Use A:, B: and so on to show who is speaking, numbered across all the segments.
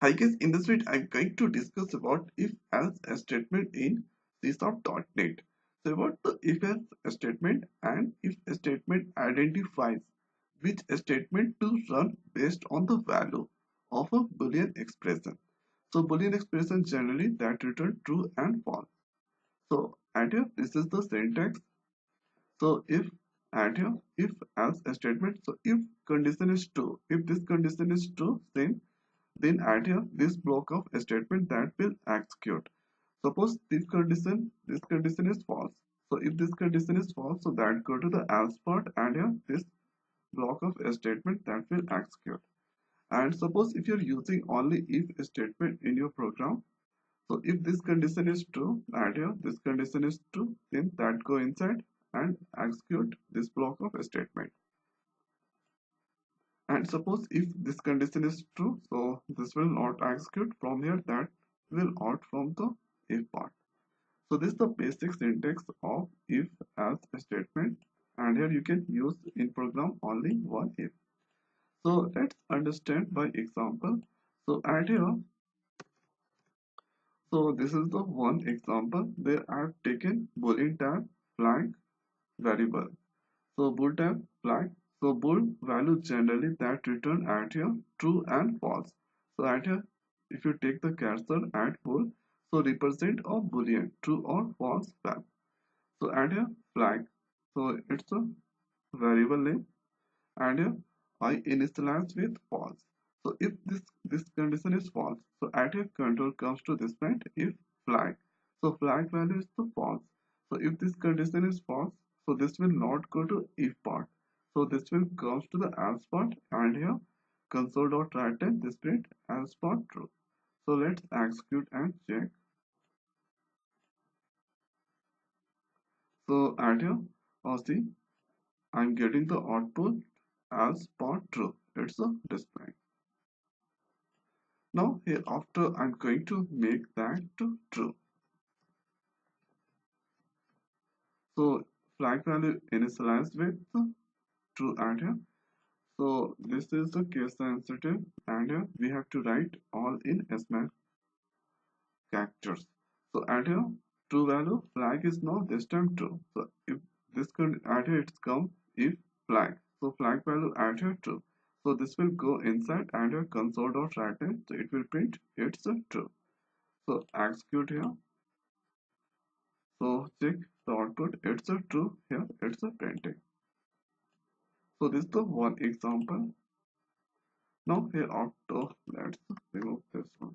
A: I guess in this video I'm going to discuss about if-else statement in C#.NET. So about the if-else statement, and if a statement identifies which statement to run based on the value of a Boolean expression. So Boolean expression generally that return true and false. So and here this is the syntax. So if and here if else statement. So if condition is true, if this condition is true, then add here this block of statement that will execute. Suppose this condition is false. So if this condition is false, so that go to the else part and here this block of statement that will execute. And suppose if you're using only if statement in your program, so if this condition is true, add here this condition is true, then that go inside and execute this block of statement. And suppose if this condition is true, so this will not execute from here, that will out from the if part. So this is the basic syntax of if else statement, and here you can use in program only one if. So let's understand by example. So add here, so this is the one example where I have taken boolean type flag variable. So bool type flag. So bool value generally that return at here true and false. So at here, if you take the cursor at bool, so represent a boolean true or false flag. So add here flag. So it's a variable name, and here I initialize with false. So if this condition is false, so at here control comes to this point if flag. So flag value is the false. So if this condition is false, so this will not go to if part. So this will comes to the else part, and here console.write this print else part true. So let's execute and check. So at here, see, I'm getting the output as part true. It's a display. Now hereafter I'm going to make that to true. So flag value initialized with true and here. So this is the case sensitive, and here we have to write all in small characters. So add here true value flag is now this time true. So if this could add here it's come if flag. So flag value add here true. So this will go inside and here console.write it. So it will print it's a true. So execute here. So check the output, it's a true, here it's a printing. So this is the one example. Now here after let's remove this one.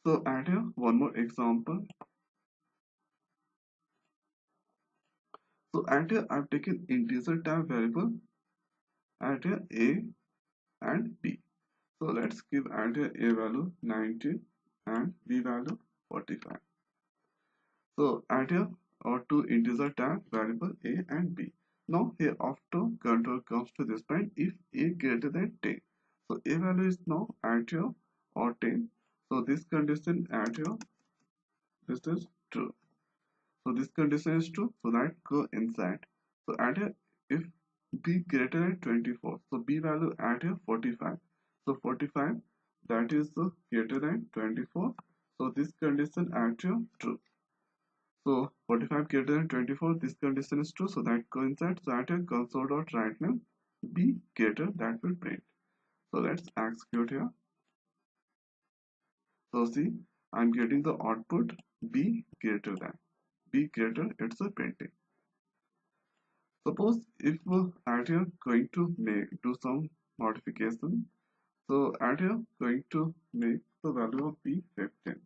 A: So add here one more example. So add here I've taken integer type variable, add here a and b. So let's give add here a value 19 and b value 45. So add here our two integer type variable a and b. Now here after control comes to this point if a greater than 10. So a value is now at here or 10. So this condition at here, this is true. So this condition is true. So that go inside. So at here if b greater than 24. So b value at here 45. So 45 that is greater than 24. So this condition at here true. So 45 greater than 24, this condition is true, so that coincides. So at a console.write name be greater, that will print. So let's execute here. So see, I'm getting the output be greater than. Be greater, it's a printing. Suppose if at here going to do some modification. So at here going to make the value of b 15.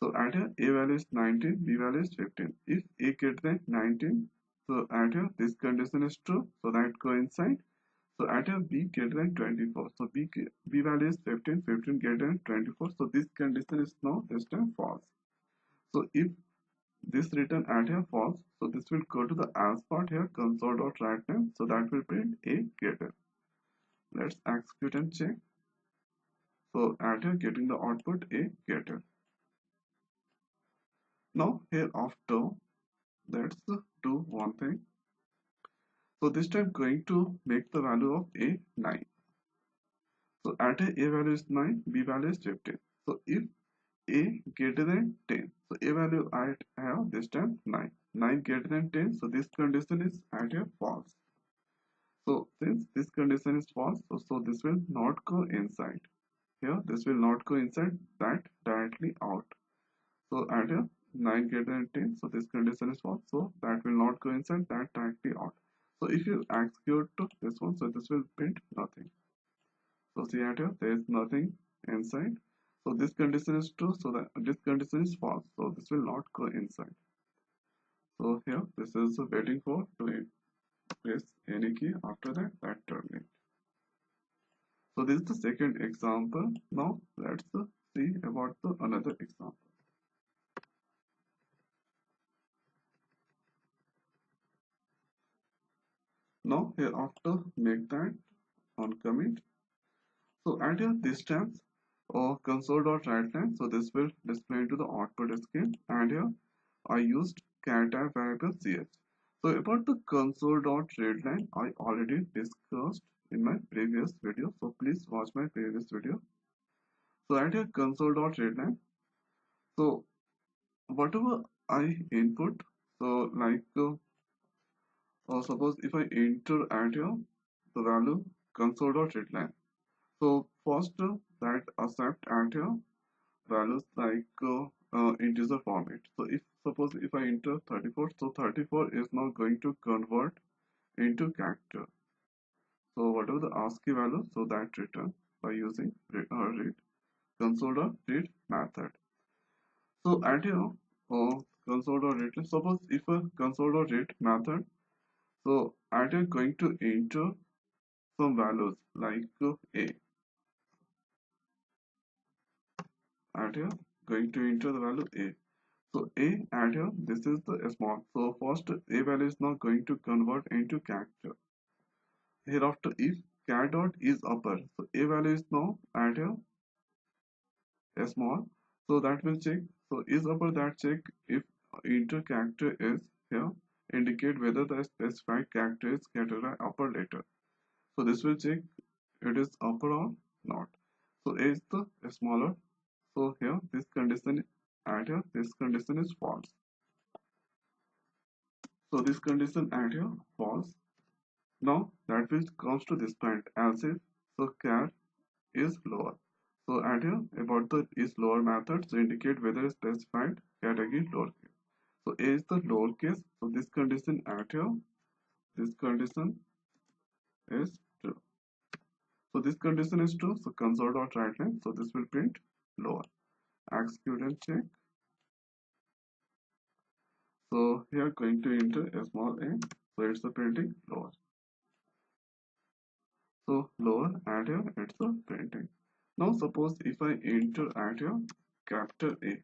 A: So add here a value is 19, b value is 15. If a greater than 19, so add here this condition is true, so that go inside. So add here b greater than 24. So b value is 15, 15 greater than 24. So this condition is now this time false. So if this return add here false, so this will go to the else part here console.write name. So that will print a greater. Let's execute and check. So add here getting the output a greater. Now hereafter let's do one thing. So this time going to make the value of a 9. So at a value is 9, b value is 15. So if a greater than 10, so a value I have this time 9. 9 greater than 10, so this condition is at a false. So since this condition is false, so this will not go inside. Here this will not go inside, that directly out. So at a 9 greater than 10, so this condition is false, so that will not go inside, that directly out. So if you execute this one, so this will print nothing. So see at here, there is nothing inside. So this condition is true, so that this condition is false. So this will not go inside. So here, this is waiting for to press any key. After that, that terminate. So this is the second example. Now let's see about the another example. Now here after make that on commit. So at your distance or console.writeLine. So this will display into the output screen, and here I used character variable ch. So about the console.readline, I already discussed in my previous video. So please watch my previous video. So at your console.readline, so whatever I input, so like suppose if I enter at here the value console.readline. So first that accept at here values like integer format. So if suppose if I enter 34, so 34 is now going to convert into character. So whatever the ASCII value, so that return by using read console.read method. So at here console.read, suppose if a console.read method, so at here going to enter some values like a. At here going to enter the value a. So a at here, this is the small. So first a value is now going to convert into character. Hereafter if char dot is upper, so a value is now at here a small. So that will check. So is upper, that check if enter character is here, indicate whether the specified character is categorized upper letter. So this will check it is upper or not. So a is the smaller. So here this condition at here, this condition is false. So this condition at here false. Now that will comes to this point, as if so char is lower. So at here about the is lower method, so indicate whether specified category is lowercase. So a is the lowercase. So this condition at here, this condition is true. So this condition is true. So console.writeLine. So this will print lower. Execute and check. So here going to enter a small a. So it's the printing lower. So lower at here it's the printing. Now suppose if I enter at here capital A.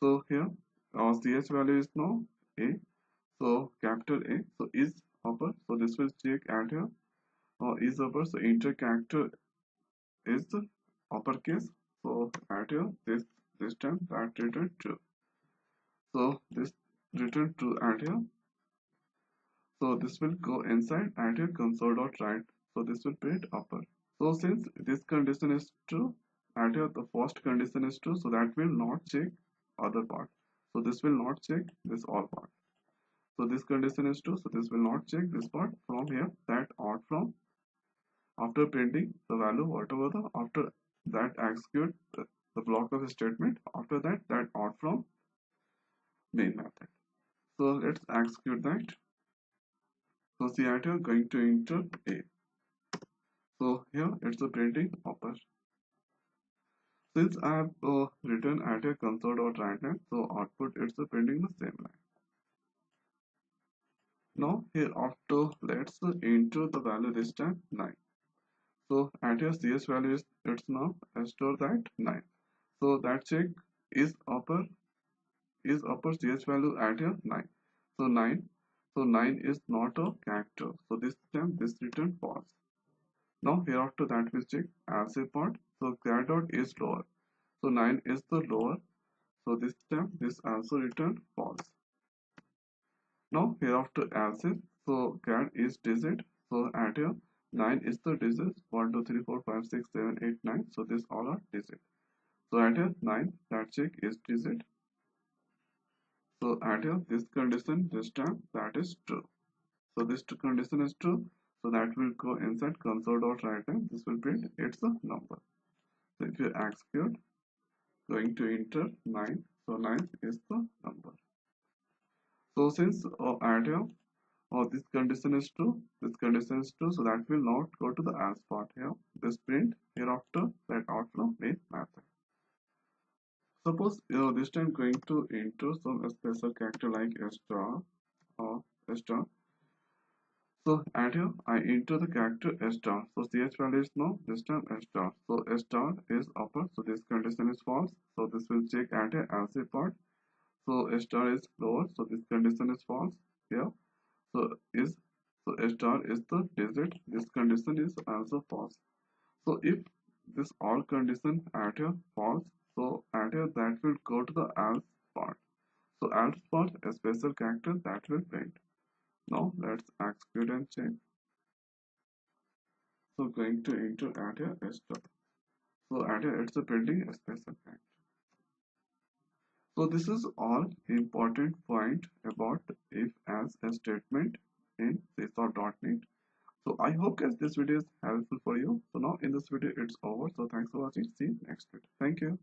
A: So here our ch value is now a. So capital A. So is upper. So this will check at here is upper. So enter character is the uppercase. So at here this time that return true. So this return true at here. So this will go inside at here console.write. So this will print upper. So since this condition is true, at here the first condition is true, so that will not check other part. So this will not check this all part. So this condition is true, so this will not check this part from here, that out from after printing the value whatever the after that execute the block of statement, after that that out from main method. So let's execute that. So see at here going to enter a. So here it's a printing upper. Since I have written at a console.writeLine, so output it's printing the same line. Now here after let's enter the value this time 9. So at your cs value is it's now store that 9. So that check is upper cs value at your 9. So 9. So 9 is not a character. So this time this return false. Now hereafter that will check as a part. So char dot is lower. So 9 is the lower. So this time this also return false. Now hereafter as if so char is digit. So at here 9 is the digits. 1, 2, 3, 4, 5, 6, 7, 8, 9. So these all are digits. So at here 9, that check is digit. So at here this condition this time that is true. So this condition is true. So that will go inside console.write. This will print it's a number. So if you execute, going to enter 9. So 9 is the number. So since at here this condition is true, this condition is true, so that will not go to the else part here. This print hereafter that outflow main method. Suppose this time going to enter some special character like a star or a star. So at here I enter the character a star. So ch value is no, this time a star. So a star is upper, so this condition is false. So this will check at a else part. So a star is lower, so this condition is false here. So is so a star is the digit. This condition is also false. So if this all condition at here false, so at here that will go to the else part. So else part a special character that will print. Now let's execute and check. So going to enter at here a star. So at here it's a printing a special character. So this is all important point about if else a statement in C#.NET. So I hope guys this video is helpful for you. So now in this video it's over. So thanks for watching. See you next video. Thank you.